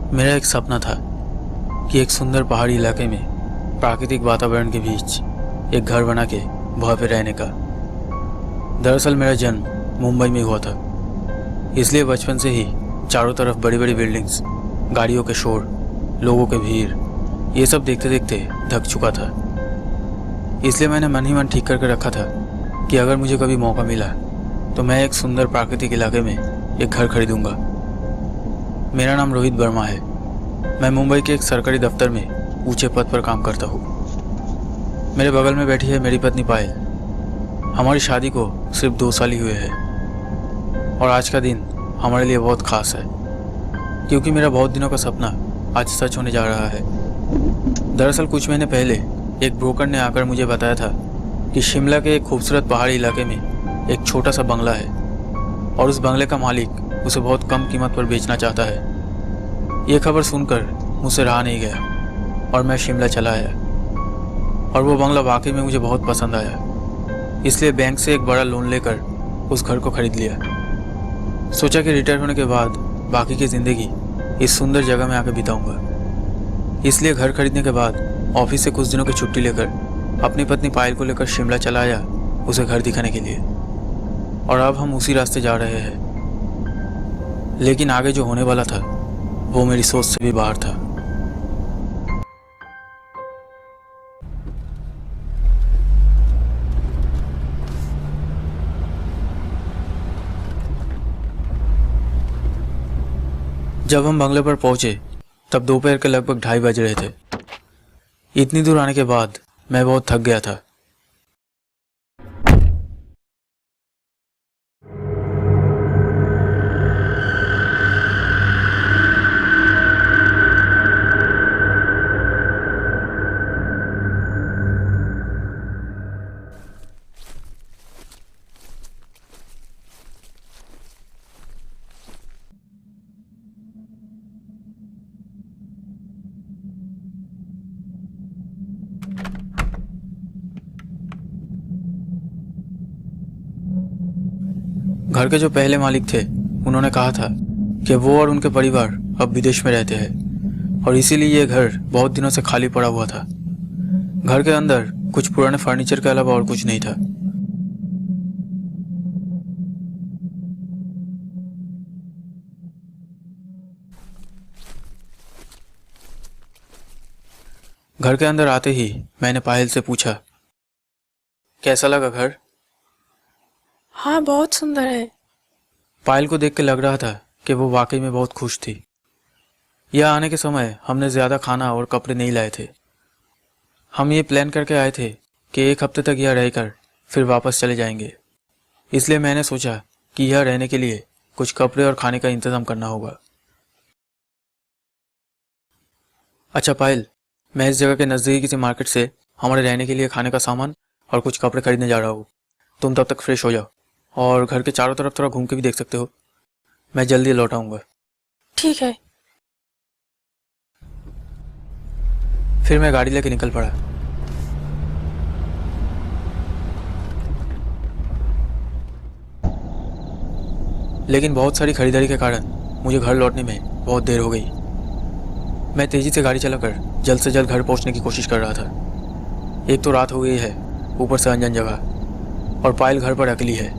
मेरा एक सपना था कि एक सुंदर पहाड़ी इलाके में प्राकृतिक वातावरण के बीच एक घर बना के वहाँ पे रहने का। दरअसल मेरा जन्म मुंबई में हुआ था, इसलिए बचपन से ही चारों तरफ बड़ी बड़ी बिल्डिंग्स, गाड़ियों के शोर, लोगों के भीड़, ये सब देखते देखते थक चुका था। इसलिए मैंने मन ही मन ठीक करके रखा था कि अगर मुझे कभी मौका मिला तो मैं एक सुंदर प्राकृतिक इलाके में एक घर खरीदूंगा। मेरा नाम रोहित वर्मा है। मैं मुंबई के एक सरकारी दफ्तर में ऊंचे पद पर काम करता हूँ। मेरे बगल में बैठी है मेरी पत्नी पायल। हमारी शादी को सिर्फ 2 साल ही हुए हैं और आज का दिन हमारे लिए बहुत ख़ास है, क्योंकि मेरा बहुत दिनों का सपना आज सच होने जा रहा है। दरअसल कुछ महीने पहले एक ब्रोकर ने आकर मुझे बताया था कि शिमला के एक खूबसूरत पहाड़ी इलाके में एक छोटा सा बंगला है और उस बंगले का मालिक उसे बहुत कम कीमत पर बेचना चाहता है। ये खबर सुनकर मुझसे रहा नहीं गया और मैं शिमला चला आया और वो बंगला वाकई में मुझे बहुत पसंद आया। इसलिए बैंक से एक बड़ा लोन लेकर उस घर को खरीद लिया। सोचा कि रिटायर होने के बाद बाकी की ज़िंदगी इस सुंदर जगह में आकर बिताऊंगा। इसलिए घर खरीदने के बाद ऑफिस से कुछ दिनों की छुट्टी लेकर अपनी पत्नी पायल को लेकर शिमला चला आया उसे घर दिखाने के लिए। और अब हम उसी रास्ते जा रहे हैं। लेकिन आगे जो होने वाला था वो मेरी सोच से भी बाहर था। जब हम बंगले पर पहुंचे तब दोपहर के लगभग 2:30 बज रहे थे। इतनी दूर आने के बाद मैं बहुत थक गया था। घर के जो पहले मालिक थे उन्होंने कहा था कि वो और उनके परिवार अब विदेश में रहते हैं और इसीलिए ये घर बहुत दिनों से खाली पड़ा हुआ था। घर के अंदर कुछ पुराने फर्नीचर के अलावा और कुछ नहीं था। घर के अंदर आते ही मैंने पायल से पूछा, कैसा लगा घर? हाँ, बहुत सुंदर है। पायल को देख के लग रहा था कि वो वाकई में बहुत खुश थी। यह आने के समय हमने ज़्यादा खाना और कपड़े नहीं लाए थे। हम ये प्लान करके आए थे कि 1 हफ्ते तक यह रहकर फिर वापस चले जाएंगे। इसलिए मैंने सोचा कि यह रहने के लिए कुछ कपड़े और खाने का इंतज़ाम करना होगा। अच्छा पायल, मैं इस जगह के नज़दीकी किसी मार्केट से हमारे रहने के लिए खाने का सामान और कुछ कपड़े खरीदने जा रहा हूँ। तुम तब तक फ्रेश हो जाओ और घर के चारों तरफ थोड़ा घूम के भी देख सकते हो। मैं जल्दी लौट आऊँगा। ठीक है। फिर मैं गाड़ी लेके निकल पड़ा। लेकिन बहुत सारी खरीदारी के कारण मुझे घर लौटने में बहुत देर हो गई। मैं तेज़ी से गाड़ी चलाकर जल्द से जल्द घर पहुंचने की कोशिश कर रहा था। एक तो रात हो गई है, ऊपर से अनजान जगह, और पायल घर पर अकेली है।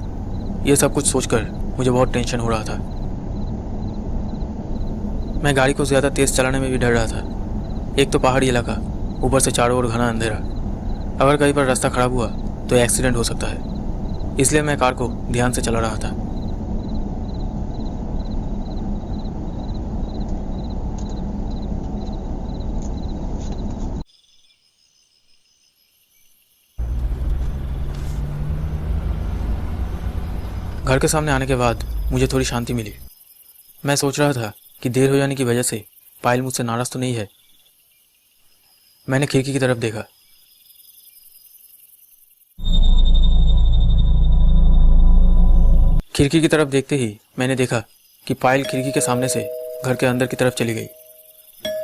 ये सब कुछ सोचकर मुझे बहुत टेंशन हो रहा था। मैं गाड़ी को ज़्यादा तेज़ चलाने में भी डर रहा था। एक तो पहाड़ी इलाका, ऊपर से चारों ओर घना अंधेरा। अगर कहीं पर रास्ता खराब हुआ तो एक्सीडेंट हो सकता है। इसलिए मैं कार को ध्यान से चला रहा था। घर के सामने आने के बाद मुझे थोड़ी शांति मिली। मैं सोच रहा था कि देर हो जाने की वजह से पायल मुझसे नाराज़ तो नहीं है। मैंने खिड़की की तरफ देखा। खिड़की की तरफ देखते ही मैंने देखा कि पायल खिड़की के सामने से घर के अंदर की तरफ चली गई।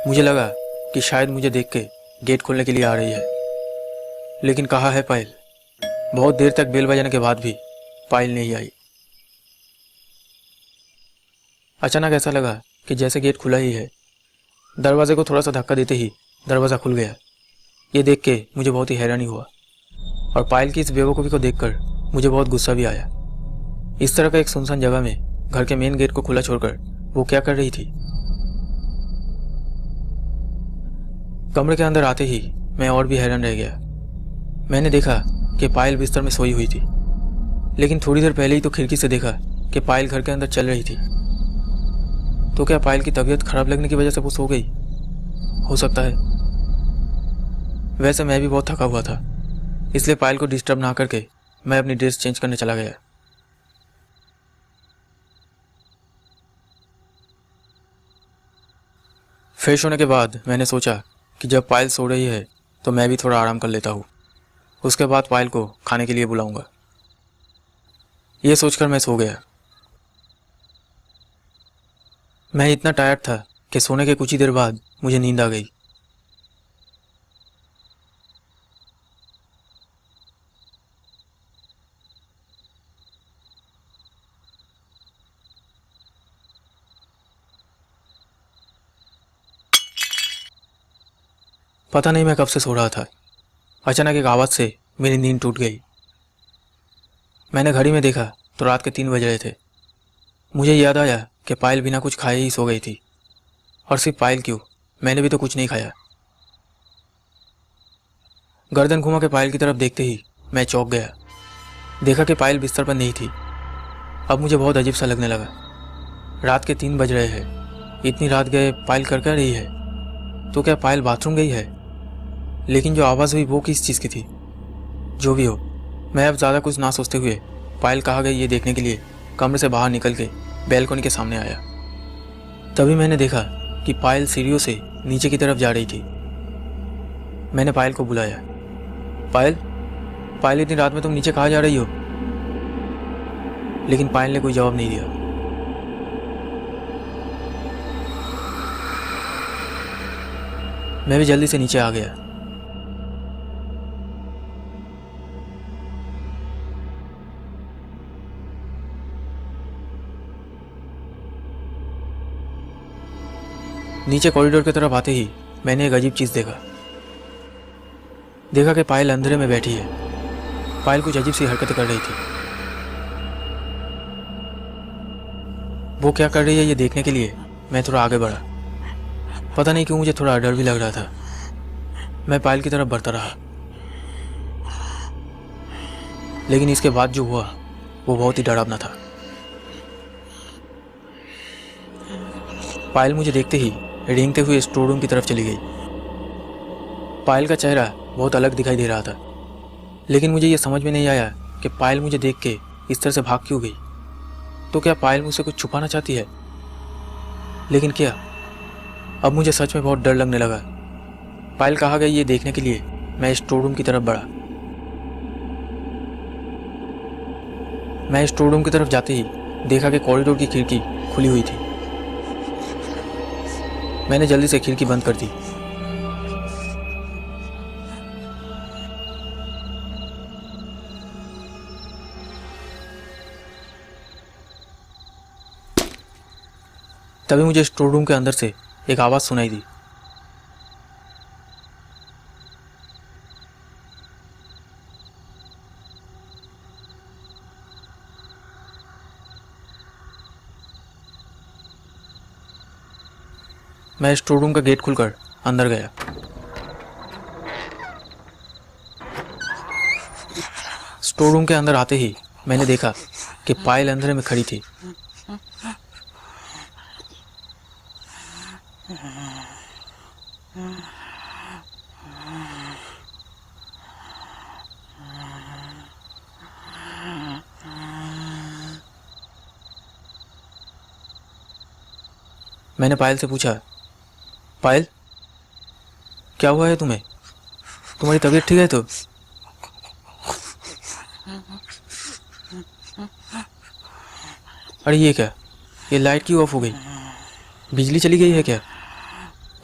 मुझे लगा कि शायद मुझे देख के गेट खोलने के लिए आ रही है, लेकिन कहाँ है पायल? बहुत देर तक बेल बजाने के बाद भी पायल नहीं आई। अचानक ऐसा लगा कि जैसे गेट खुला ही है दरवाजे को थोड़ा सा धक्का देते ही दरवाज़ा खुल गया। ये देख के मुझे बहुत ही हैरानी हुआ और पायल की इस बेवकूफ़ी को देखकर मुझे बहुत गुस्सा भी आया। इस तरह का एक सुनसान जगह में घर के मेन गेट को खुला छोड़कर वो क्या कर रही थी? कमरे के अंदर आते ही मैं और भी हैरान रह गया। मैंने देखा कि पायल बिस्तर में सोई हुई थी, लेकिन थोड़ी देर पहले ही तो खिड़की से देखा कि पायल घर के अंदर चल रही थी। तो क्या पायल की तबीयत खराब लगने की वजह से वो सो गई? हो सकता है। वैसे मैं भी बहुत थका हुआ था, इसलिए पायल को डिस्टर्ब ना करके मैं अपनी ड्रेस चेंज करने चला गया। फ्रेश होने के बाद मैंने सोचा कि जब पायल सो रही है तो मैं भी थोड़ा आराम कर लेता हूँ। उसके बाद पायल को खाने के लिए बुलाऊंगा। ये सोचकर मैं सो गया। मैं इतना टायर्ड था कि सोने के कुछ ही देर बाद मुझे नींद आ गई। पता नहीं मैं कब से सो रहा था। अचानक एक आवाज़ से मेरी नींद टूट गई। मैंने घड़ी में देखा तो रात के 3 बज रहे थे। मुझे याद आया कि पायल बिना कुछ खाए ही सो गई थी। और सिर्फ पायल क्यों, मैंने भी तो कुछ नहीं खाया। गर्दन घुमा के पायल की तरफ देखते ही मैं चौंक गया। देखा कि पायल बिस्तर पर नहीं थी। अब मुझे बहुत अजीब सा लगने लगा। रात के 3 बज रहे हैं, इतनी रात गए पायल कर क्या रही है? तो क्या पायल बाथरूम गई है? लेकिन जो आवाज़ हुई वो किस चीज़ की थी? जो भी हो, मैं अब ज़्यादा कुछ ना सोचते हुए पायल कहाँ गई ये देखने के लिए कमरे से बाहर निकल के बैल्कनी के सामने आया। तभी मैंने देखा कि पायल सीढ़ियों से नीचे की तरफ जा रही थी। मैंने पायल को बुलाया। पायल, पायल इतनी रात में तुम नीचे कहाँ जा रही हो? लेकिन पायल ने कोई जवाब नहीं दिया। मैं भी जल्दी से नीचे आ गया। नीचे कॉरिडोर की तरफ आते ही मैंने एक अजीब चीज़ देखा कि पायल अंधेरे में बैठी है। पायल कुछ अजीब सी हरकतें कर रही थी। वो क्या कर रही है ये देखने के लिए मैं थोड़ा आगे बढ़ा। पता नहीं क्यों मुझे थोड़ा डर भी लग रहा था। मैं पायल की तरफ बढ़ता रहा, लेकिन इसके बाद जो हुआ वो बहुत ही डरावना था। पायल मुझे देखते ही रेंगते हुए स्टोर रूम की तरफ चली गई। पायल का चेहरा बहुत अलग दिखाई दे रहा था, लेकिन मुझे ये समझ में नहीं आया कि पायल मुझे देख के इस तरह से भाग क्यों गई। तो क्या पायल मुझसे कुछ छुपाना चाहती है? लेकिन क्या? अब मुझे सच में बहुत डर लगने लगा। पायल कहाँ गई ये देखने के लिए मैं स्टोर रूम की तरफ बढ़ा। मैं स्टोर रूम की तरफ जाते ही देखा कि कॉरिडोर की खिड़की खुली हुई थी। मैंने जल्दी से खिड़की बंद कर दी। तभी मुझे स्टोर रूम के अंदर से एक आवाज़ सुनाई दी। मैं स्टोर रूम का गेट खुलकर अंदर गया। स्टोर रूम के अंदर आते ही मैंने देखा कि पायल अंधेरे में खड़ी थी। मैंने पायल से पूछा, पायल क्या हुआ है तुम्हें? तुम्हारी तबीयत ठीक है तो? अरे ये क्या, ये लाइट क्यों ऑफ हो गई? बिजली चली गई है क्या?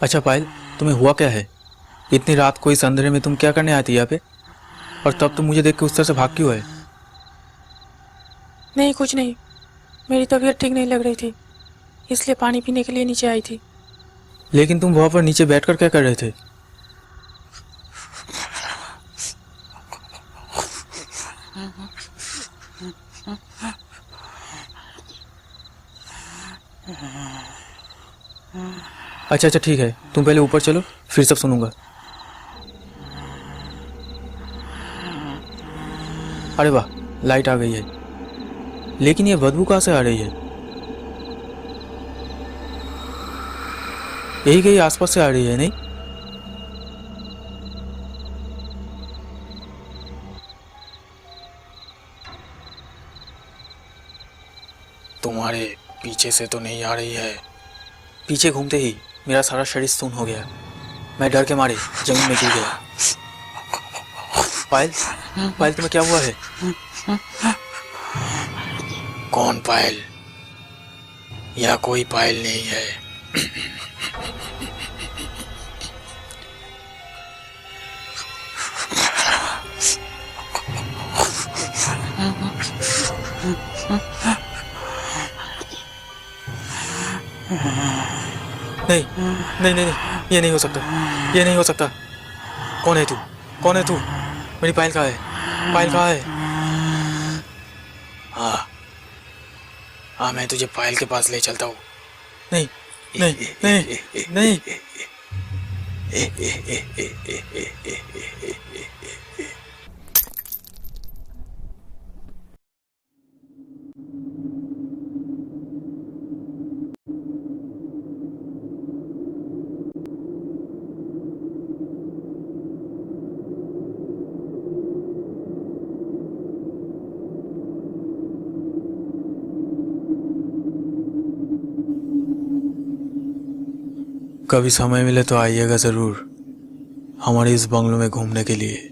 अच्छा पायल, तुम्हें हुआ क्या है? इतनी रात को इस अंधेरे में तुम क्या करने आई थी यहाँ पे? और तब तुम मुझे देख के उस तरह से भाग क्यों है? नहीं, कुछ नहीं। मेरी तबीयत ठीक नहीं लग रही थी, इसलिए पानी पीने के लिए नीचे आई थी। लेकिन तुम वहां पर नीचे बैठकर क्या कर रहे थे? अच्छा अच्छा ठीक है, तुम पहले ऊपर चलो, फिर सब सुनूंगा। अरे वाह, लाइट आ गई है। लेकिन ये बदबू कहाँ से आ रही है? यही कहीं आसपास से आ रही है नहीं? तुम्हारे पीछे से तो नहीं आ रही है। पीछे घूमते ही मेरा सारा शरीर सुन्न हो गया। मैं डर के मारे जमीन में गिर गया। पायल, पायल तुम्हें क्या हुआ है? कौन पायल? यह कोई पायल नहीं है। नहीं नहीं नहीं नहीं, ये नहीं हो सकता, ये नहीं हो सकता। कौन है तू? कौन है तू? मेरी पायल कहाँ है? पायल कहाँ है? हाँ हाँ, मैं तुझे पायल के पास ले चलता हूँ। नहीं नहीं नहीं नहीं। कभी समय मिले तो आइएगा ज़रूर हमारे इस बंगलों में घूमने के लिए।